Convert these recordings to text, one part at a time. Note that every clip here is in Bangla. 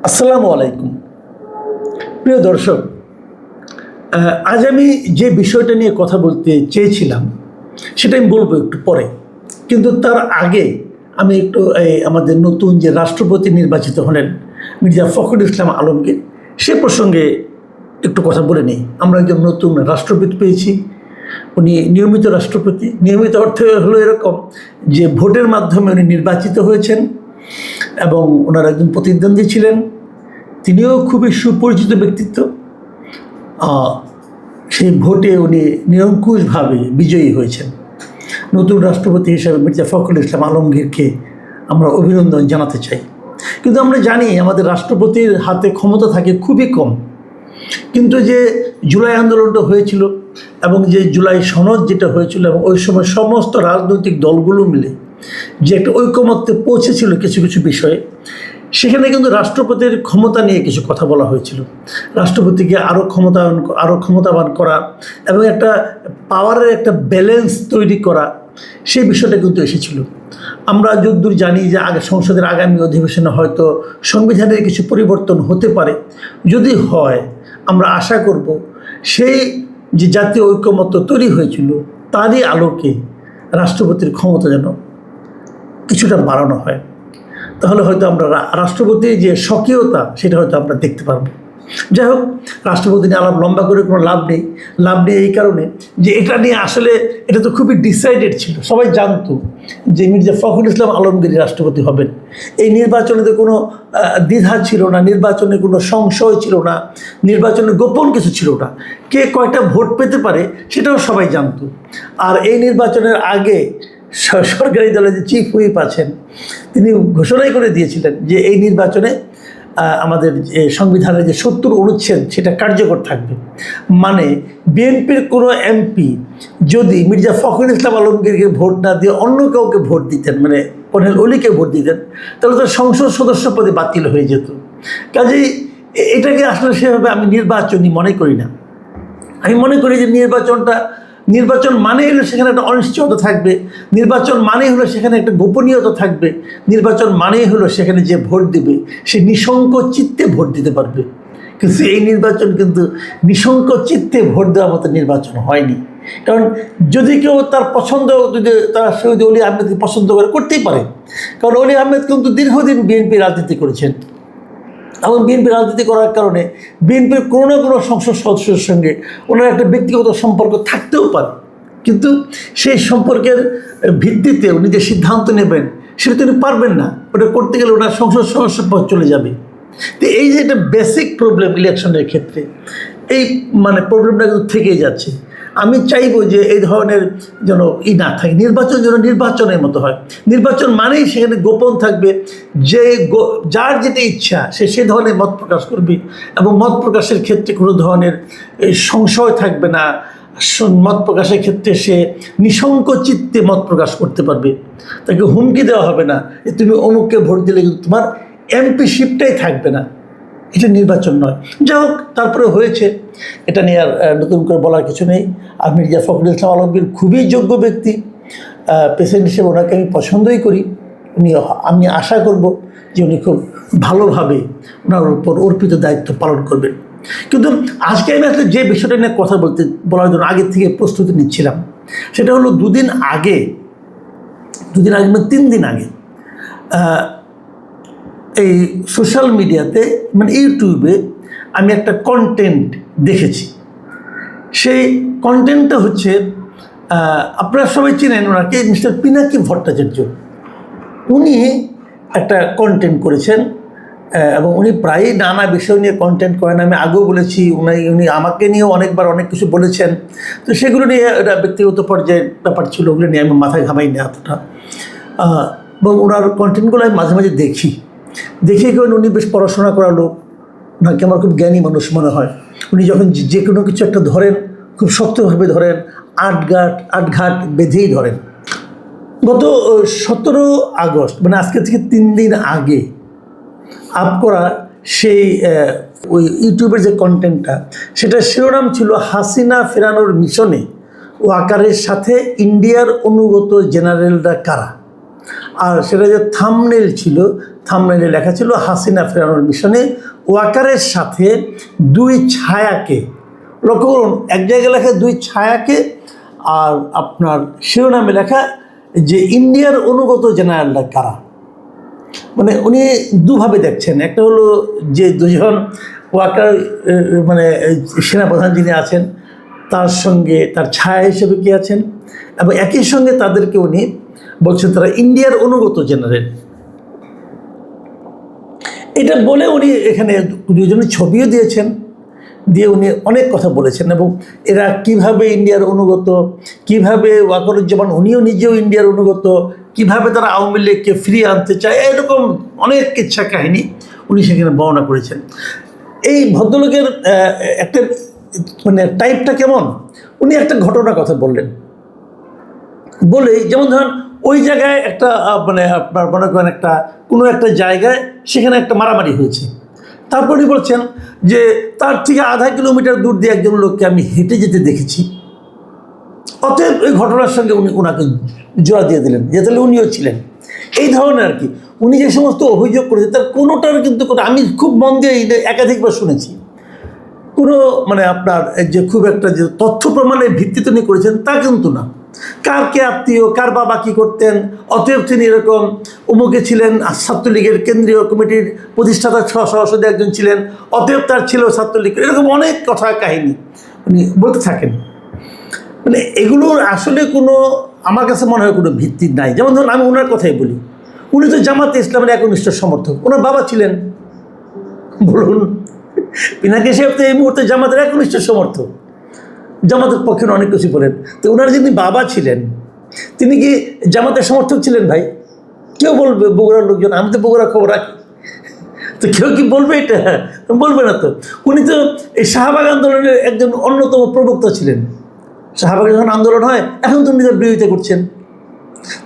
আসসালামু আলাইকুম। প্রিয় দর্শক, আজ আমি যে বিষয়টা নিয়ে কথা বলতে চেয়েছিলাম সেটা আমি বলবো একটু পরে, কিন্তু তার আগে আমি একটু আমাদের নতুন যে রাষ্ট্রপতি নির্বাচিত হলেন মির্জা ফখরুল ইসলাম আলমগীর, সে প্রসঙ্গে একটু কথা বলে নিই। আমরা একজন নতুন রাষ্ট্রপতি পেয়েছি। উনি নিয়মিত রাষ্ট্রপতি। নিয়মিত অর্থে হলো এরকম যে ভোটের মাধ্যমে উনি নির্বাচিত হয়েছেন এবং ওনার একজন প্রতিদ্বন্দ্বী ছিলেন, তিনিও খুবই সুপরিচিত ব্যক্তিত্ব। সেই ভোটে উনি নিরঙ্কুশভাবে বিজয়ী হয়েছেন। নতুন রাষ্ট্রপতি হিসেবে মির্জা ফখরুল ইসলাম আলমগীরকে আমরা অভিনন্দন জানাতে চাই। কিন্তু আমরা জানি আমাদের রাষ্ট্রপতির হাতে ক্ষমতা থাকে খুবই কম। কিন্তু যে জুলাই আন্দোলনটা হয়েছিল এবং যে জুলাই সনদ যেটা হয়েছিল এবং ওই সময় সমস্ত রাজনৈতিক দলগুলো মিলে যে একটা ঐকমত্যে পৌঁছেছিল কিছু কিছু বিষয়ে, সেখানে কিন্তু রাষ্ট্রপতির ক্ষমতা নিয়ে কিছু কথা বলা হয়েছিল। রাষ্ট্রপতিকে আরও ক্ষমতাবান করা এবং একটা পাওয়ারের একটা ব্যালেন্স তৈরি করা, সেই বিষয়টা কিন্তু এসেছিল। আমরা যতদূর জানি যে সংসদের আগামী অধিবেশনে হয়তো সংবিধানের কিছু পরিবর্তন হতে পারে। যদি হয়, আমরা আশা করব সেই যে জাতীয় ঐকমত্য তৈরি হয়েছিল তারই আলোকে রাষ্ট্রপতির ক্ষমতা যেন কিছুটা বাড়ানো হয়। তাহলে হয়তো আমরা রাষ্ট্রপতির যে স্বকীয়তা সেটা হয়তো আমরা দেখতে পারবো। যাই হোক, রাষ্ট্রপতি নিয়ে আলাপ লম্বা করে কোনো লাভ নেই এই কারণে যে এটা নিয়ে আসলে এটা তো খুবই ডিসাইডেড ছিল। সবাই জানতো যে মির্জা ফখরুল ইসলাম আলমগীর রাষ্ট্রপতি হবেন। এই নির্বাচনে তো কোনো দ্বিধা ছিল না, নির্বাচনে কোনো সংশয় ছিল না, নির্বাচনে গোপন কিছু ছিল না। কে কয়টা ভোট পেতে পারে সেটাও সবাই জানতো। আর এই নির্বাচনের আগে সরকারি দলের যে চিফ হুইপ আছেন, তিনি ঘোষণাই করে দিয়েছিলেন যে এই নির্বাচনে আমাদের যে সংবিধানের যে 70 অনুচ্ছেদ সেটা কার্যকর থাকবে। মানে বিএনপির কোনো এমপি যদি মির্জা ফখরুল ইসলাম আলমগীরকে ভোট না দিয়ে অন্য কাউকে ভোট দিতেন, মানে কর্নেল অলিকে ভোট দিতেন, তাহলে তো সংসদ সদস্য পদে বাতিল হয়ে যেত। কাজেই এটাকে আসলে সেভাবে আমি নির্বাচনী মনে করি না। আমি মনে করি যে নির্বাচন মানে হলো সেখানে একটা অনিশ্চয়তা থাকবে, নির্বাচন মানেই হলো সেখানে একটা গোপনীয়তা থাকবে, নির্বাচন মানেই হলো সেখানে যে ভোট দেবে সে নিঃসংক চিত্তে ভোট দিতে পারবে। কিন্তু এই নির্বাচন কিন্তু নিঃসংক চিত্তে ভোট দেওয়ার মতো নির্বাচন হয়নি। কারণ যদি কেউ তার পছন্দ, যদি তারা শহীদ অলি আহমেদকে পছন্দ করতেই পারে, কারণ অলি আহমেদ কিন্তু দীর্ঘদিন বিএনপি রাজনীতি করেছেন এবং বিএনপি রাজনীতি করার কারণে বিএনপির কোনো না কোনো সংসদ সদস্যের সঙ্গে ওনার একটা ব্যক্তিগত সম্পর্ক থাকতেও পারে। কিন্তু সেই সম্পর্কের ভিত্তিতে উনি যে সিদ্ধান্ত নেবেন সেটা তিনি পারবেন না। ওটা করতে গেলে ওনার সংসদ সদস্য পদ চলে যাবে। তো এই যে একটা বেসিক প্রবলেম ইলেকশনের ক্ষেত্রে, এই প্রবলেমটা কিন্তু থেকেই যাচ্ছে। আমি চাইবো যে এই ধরনের যেন না থাকে, নির্বাচন যেন নির্বাচনের মতো হয়। নির্বাচন মানেই সেখানে গোপন থাকবে, যে যার যেটা ইচ্ছা সে ধরনের মত প্রকাশ করবে এবং মত প্রকাশের ক্ষেত্রে কোনো ধরনের সংশয় থাকবে না। মত প্রকাশের ক্ষেত্রে সে নিঃসংক চিত্তে মত প্রকাশ করতে পারবে। তাকে হুমকি দেওয়া হবে না যে তুমি অমুককে ভোট দিলে কিন্তু তোমার এমপিশিপটাই থাকবে না। এটা নির্বাচন নয়। যাই হোক, তারপরে হয়েছে, এটা নিয়ে আর নতুন করে বলার কিছু নেই। আর মির্জা ফখরুল ইসলাম আলমগীর খুবই যোগ্য ব্যক্তি, প্রেসিডেন্ট হিসেবে ওনাকে আমি পছন্দই করি। আমি আশা করব যে উনি খুব ভালোভাবে ওনার উপর অর্পিত দায়িত্ব পালন করবেন। কিন্তু আজকে আমি আসলে যে বিষয়টা নিয়ে কথা বলার জন্য আগের থেকে প্রস্তুতি নিচ্ছিলাম, সেটা হলো দুদিন আগে 3 দিন আগে এই সোশ্যাল মিডিয়াতে ইউটিউবে আমি একটা কন্টেন্ট দেখেছি। সেই কন্টেন্টটা হচ্ছে, আপনারা সবাই চিনেন ওনাকে, মিস্টার পিনাকি ভট্টাচার্য। উনি একটা কন্টেন্ট করেছেন এবং উনি প্রায়ই নানা বিষয় নিয়ে কন্টেন্ট করেন। আমি আগেও বলেছি, উনি আমাকে নিয়েও অনেকবার অনেক কিছু বলেছেন। তো সেগুলো নিয়ে এটা ব্যক্তিগত পর্যায়ের ব্যাপার ছিল, ওগুলো নিয়ে আমি মাথায় ঘামাই না এতটা। এবং ওনার কন্টেন্টগুলো আমি মাঝে মাঝে দেখি কেন উনি বেশ পড়াশোনা করা লোক, ওনাকে আমার খুব জ্ঞানী মানুষ মনে হয়। উনি যখন যে কোনো কিছু একটা ধরেন খুব শক্তভাবে ধরেন, আটঘাট বেঁধেই ধরেন। গত 17 আগস্ট আজকে থেকে 3 দিন আগে আপ করা সেই ওই ইউটিউবের যে কন্টেন্টটা, সেটার শিরোনাম ছিল হাসিনা ফেরানোর মিশনে ওয়াকারের সাথে ইন্ডিয়ার অনুগত জেনারেলরা কারা। আর সেটা যে থাম্বনেল ছিল, থাম্বনেইলে লেখা ছিল হাসিনা ফেরানোর মিশনে ওয়াকারের সাথে 2 ছায়াকে, লক্ষ্য করুন এক জায়গায় লেখা 2 ছায়াকে, আর আপনার শিরোনামে লেখা যে ইন্ডিয়ার অনুগত জেনারেলরা কারা। মানে উনি দুভাবে দেখছেন, একটা হলো যে দুজন ওয়াকার মানে সেনাপ্রধান যিনি আছেন তার সঙ্গে তার ছায়া হিসেবে কি আছেন, এবং একই সঙ্গে তাদেরকে উনি বলছেন তারা ইন্ডিয়ার অনুগত জেনারেল। এটা বলে উনি এখানে দুজনের ছবিও দিয়েছেন, দিয়ে উনি অনেক কথা বলেছেন, এবং এরা কিভাবে ইন্ডিয়ার অনুগত, কিভাবে ওয়াকারুজ্জামান উনিও নিজেও ইন্ডিয়ার অনুগত, কিভাবে তারা আওয়ামী লীগকে ফিরিয়ে আনতে চায়, এরকম অনেক কিচ্ছা কাহিনী উনি সেখানে বর্ণনা করেছেন। এই ভদ্রলোকের একটা মানে টাইপটা কেমন, উনি একটা ঘটনার কথা বললেন, বলে যেমন ধরেন ওই জায়গায় একটা মানে আপনার মনে করেন একটা কোনো একটা জায়গায় সেখানে একটা মারামারি হয়েছে, তারপরে বলছেন যে তার থেকে আধা কিলোমিটার দূর দিয়ে একজন লোককে আমি হেঁটে যেতে দেখেছি, অতএব ওই ঘটনার সঙ্গে উনি ওনাকে জোড়া দিয়ে দিলেন যে তাহলে উনিও ছিলেন। এই ধরনের আর কি উনি যে সমস্ত অভিযোগ করেছেন তার কোনোটার কিন্তু আমি খুব মন দিয়ে একাধিকবার শুনেছি, কোনো মানে আপনার যে খুব একটা যে তথ্য প্রমাণের ভিত্তিতে উনি করেছেন তা কিন্তু না। কার কে আত্মীয়, কার বাবা কী করতেন, অতএব তিনি এরকম অমুকে ছিলেন, ছাত্রলীগের কেন্দ্রীয় কমিটির প্রতিষ্ঠাতা সভাপতি একজন ছিলেন, অতএব তার ছিল ছাত্রলীগ, এরকম অনেক কথা কাহিনী উনি বলতে থাকেন। মানে এগুলোর আসলে কোনো আমার কাছে মনে হয় কোনো ভিত্তি নাই। যেমন ধরুন আমি ওনার কথাই বলি, উনি তো জামাতে ইসলামের একনিষ্ঠ সমর্থক, ওনার বাবা ছিলেন, বলুন পিনাকি সাহেব তো এই মুহূর্তে জামাতের একনিষ্ঠ সমর্থক, জামাতের পক্ষে অনেক কিছু বলেন। তো ওনার যিনি বাবা ছিলেন তিনি কি জামাতের সমর্থক ছিলেন ভাই? কেউ বলবে বগুড়ার লোকজন, আমি তো বগুড়া খবর রাখি, তো কেউ কি বলবে এটা? বলবে না তো। উনি তো এই শাহবাগ আন্দোলনের একজন অন্যতম প্রবক্তা ছিলেন, শাহবাগে যখন আন্দোলন হয় এখন তো নিজের বিরোধিতা করছেন।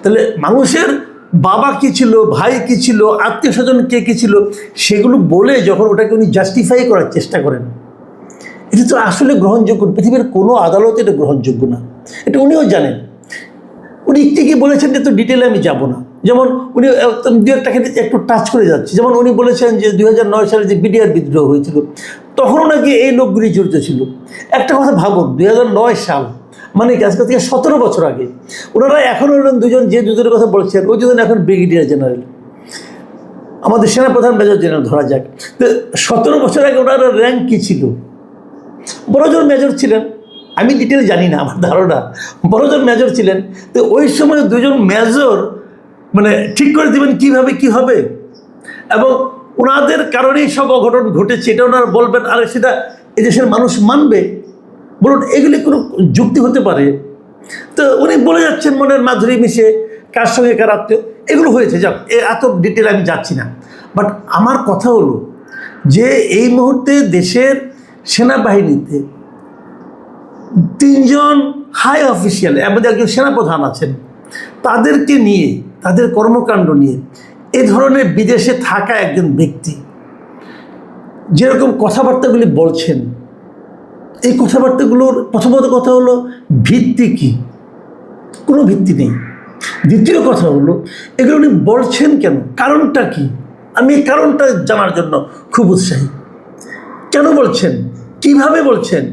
তাহলে মানুষের বাবা কী ছিল, ভাই কী ছিল, আত্মীয় স্বজন কে কী ছিল, সেগুলো বলে যখন ওটাকে উনি জাস্টিফাই করার চেষ্টা করেন, এটা তো আসলে গ্রহণযোগ্য, পৃথিবীর কোনো আদালতে এটা গ্রহণযোগ্য না, এটা উনিও জানেন। উনি কি বলেছেন যে তো ডিটেলে আমি যাব না, যেমন উনি দু একটা ক্ষেত্রে একটু টাচ করে যাচ্ছে। যেমন উনি বলেছেন যে 2009 সালে যে বিডিআর বিদ্রোহ হয়েছিল তখনও নাকি এই লোকগুলি জড়িত ছিল। একটা কথা ভাবুন, 2009 সাল মানে আজকে থেকে 17 বছর আগে, ওনারা এখন হলেন দুজন, যে দুজনের কথা বলছেন ওই দুজন এখন ব্রিগেডিয়ার জেনারেল, আমাদের সেনাপ্রধান মেজর জেনারেল ধরা যাক। তো 17 বছর আগে ওনারা র্যাঙ্ক কী ছিল? বড়জন মেজর ছিলেন, আমি ডিটেল জানি না, আমার ধারণা বড়জন মেজর ছিলেন। তো ওই সময় দুজন মেজর মানে ঠিক করে দেবেন কীভাবে কী হবে, এবং ওনাদের কারণেই সব অঘটন ঘটেছে এটা ওনারা বলবেন, আর সেটা এদেশের মানুষ মানবে? বলুন, এগুলি কোনো যুক্তি হতে পারে? তো উনি বলে যাচ্ছেন মনের মাধুরী মিশে কার সঙ্গে কার আত্মীয়, এগুলো হয়েছে, যাক এত ডিটেল আমি যাচ্ছি না। বাট আমার কথা হলো যে এই মুহূর্তে দেশের সেনাবাহিনীতে 3 জন হাই অফিসিয়াল এর মধ্যে একজন সেনাপ্রধান আছেন, তাদেরকে নিয়ে, তাদের কর্মকাণ্ড নিয়ে এ ধরনের বিদেশে থাকা একজন ব্যক্তি যেরকম কথাবার্তাগুলি বলছেন, এই কথাবার্তাগুলোর প্রথমত কথা হলো ভিত্তি কী? কোনো ভিত্তি নেই। দ্বিতীয় কথা হলো এগুলো উনি বলছেন কেন, কারণটা কি? আমি এই কারণটা জানার জন্য খুব উৎসাহী। কেন বলছেন, কিভাবে বলছেন,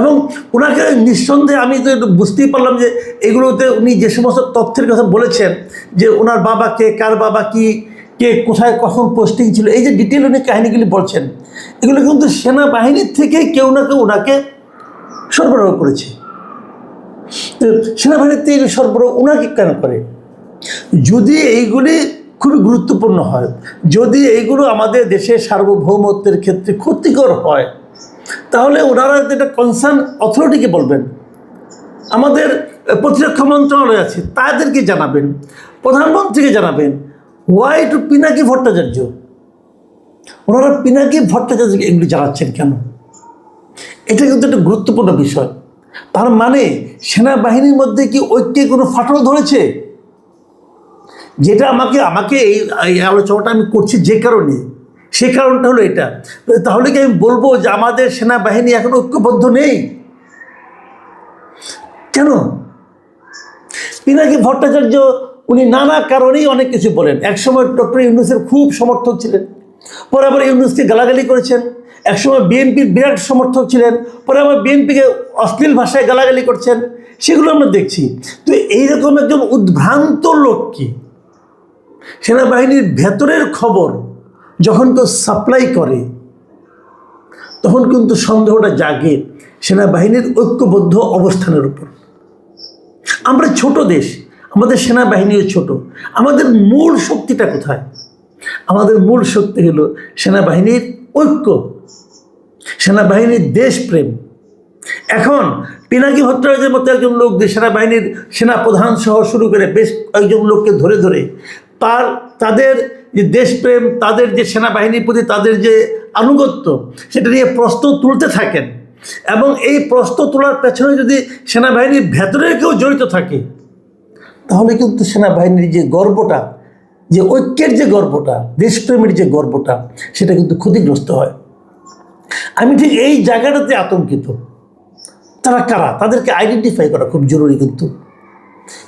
এবং ওনাকে নিঃসন্দেহে আমি তো একটু বুঝতেই পারলাম যে এগুলোতে উনি যে সমস্ত তথ্যের কথা বলেছেন, যে ওনার বাবা কে, কার বাবা কি, কে কোথায় কখন পোস্টিং ছিল, এই যে ডিটেল উনি কাহিনিগুলি বলছেন, এগুলো কিন্তু সেনাবাহিনীর থেকে কেউ না কেউ ওনাকে সরবরাহ করেছে। তো সেনাবাহিনীর থেকে সরবরাহ ওনাকে কেন করে? যদি এইগুলি খুবই গুরুত্বপূর্ণ হয়, যদি এইগুলো আমাদের দেশের সার্বভৌমত্বের ক্ষেত্রে ক্ষতিকর হয়, তাহলে ওনারা যেটা কনসার্ন অথরিটিকে বলবেন, আমাদের প্রতিরক্ষা মন্ত্রণালয় আছে তাদেরকে জানাবেন, প্রধানমন্ত্রীকে জানাবেন। Why to Pinaki Bhattacharya? ওনারা পিনাকি ভট্টাচার্যকে এগুলি জানাচ্ছেন কেন? এটা কিন্তু একটা গুরুত্বপূর্ণ বিষয়। তার মানে সেনাবাহিনীর মধ্যে কি ঐক্যে কোনো ফাটল ধরেছে? যেটা আমাকে এই আলোচনাটা আমি করছি যে কারণে, সেই কারণটা হলো এটা। তাহলে কি আমি বলবো যে আমাদের সেনাবাহিনী এখন ঐক্যবদ্ধ নেই? কেন? পিনাকি ভট্টাচার্য উনি নানা কারণেই অনেক কিছু বলেন। একসময় ডক্টর ইউনূসের খুব সমর্থক ছিলেন, পরে আবার ইউনূসকে গালাগালি করেছেন। একসময় বিএনপির বিরাট সমর্থক ছিলেন, পরে আবার বিএনপিকে অশ্লীল ভাষায় গালাগালি করছেন, সেগুলো আমরা দেখছি। তো এইরকম একজন উদ্ভ্রান্ত লোককে সেনাবাহিনীর ভেতরের খবর যখন কেউ সাপ্লাই করে, তখন কিন্তু সন্দেহটা জাগে সেনাবাহিনীর ঐক্যবদ্ধ অবস্থানের উপর। আমরা ছোট দেশ, আমাদের সেনাবাহিনীও ছোট, আমাদের মূল শক্তিটা কোথায়? আমাদের মূল শক্তি হলো সেনাবাহিনীর ঐক্য, সেনাবাহিনীর দেশপ্রেম। এখন পিনাকি ভট্টাচার্যের মতো একজন লোক যে সেনাবাহিনীর সেনাপ্রধান সহ শুরু করে বেশ কয়েকজন লোককে ধরে ধরে তাদের যে দেশপ্রেম, তাদের যে সেনাবাহিনীর প্রতি তাদের যে আনুগত্য, সেটা নিয়ে প্রশ্ন তুলতে থাকেন, এবং এই প্রশ্ন তোলার পেছনে যদি সেনাবাহিনীর ভেতরে কেউ জড়িত থাকে, তাহলে কিন্তু সেনাবাহিনীর যে গর্বটা, যে ঐক্যের যে গর্বটা, দেশপ্রেমের যে গর্বটা, সেটা কিন্তু ক্ষতিগ্রস্ত হয়। আমি ঠিক এই জায়গাটাতে আতঙ্কিত। তারা কারা, তাদেরকে আইডেন্টিফাই করা খুব জরুরি। কিন্তু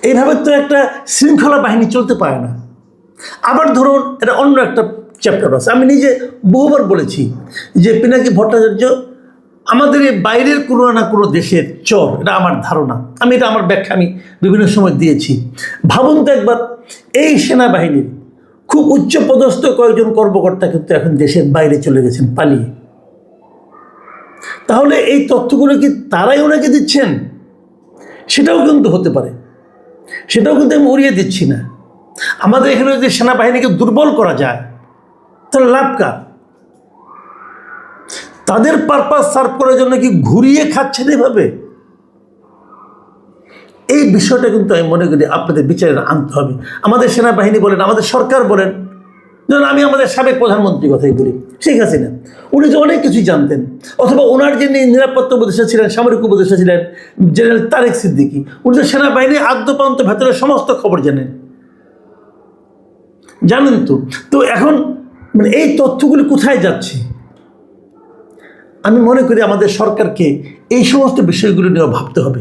এইভাবে তো একটা শৃঙ্খলা বাহিনী চলতে পারে না। আবার ধরুন, এটা অন্য একটা চ্যাপ্টার আছে। আমি নিজে বহুবার বলেছি যে পিনাকি ভট্টাচার্য আমাদের এই বাইরের কোনো না কোনো দেশের চর, এটা আমার ধারণা। এটা আমার ব্যাখ্যা আমি বিভিন্ন সময় দিয়েছি। ভাবুন তো একবার, এই সেনাবাহিনীর খুব উচ্চপদস্থ কয়েকজন কর্মকর্তা কিন্তু এখন দেশের বাইরে চলে গেছেন পালিয়ে। তাহলে এই তথ্যগুলো কি তারাই ওনাকে দিচ্ছেন? সেটাও কিন্তু হতে পারে, সেটাও কিন্তু আমি উড়িয়ে দিচ্ছি না। আমাদের এখানে যদি সেনাবাহিনীকে দুর্বল করা যায়, তাহলে লাভ কার? তাদের পারপাস সার্ভ করার জন্য কি ঘুরিয়ে খাচ্ছেন এভাবে? এই বিষয়টা কিন্তু আমি মনে করি আপনাদের বিচারে আনতে হবে। আমাদের সেনাবাহিনী বলেন, আমাদের সরকার বলেন, যেমন আমি আমাদের সাবেক প্রধানমন্ত্রীর কথাই বলি, শেখ হাসিনা, উনি তো অনেক কিছুই জানতেন। অথবা ওনার যিনি নিরাপত্তা উপদেষ্টা ছিলেন, সামরিক উপদেষ্টা ছিলেন জেনারেল তারেক সিদ্দিকী, উনি তো সেনাবাহিনীর আদ্যপ্রান্ত ভেতরের সমস্ত খবর জানেন তো। তো এখন এই তথ্যগুলি কোথায় যাচ্ছে? আমি মনে করি আমাদের সরকারকে এই সমস্ত বিষয়গুলো নিয়ে ভাবতে হবে।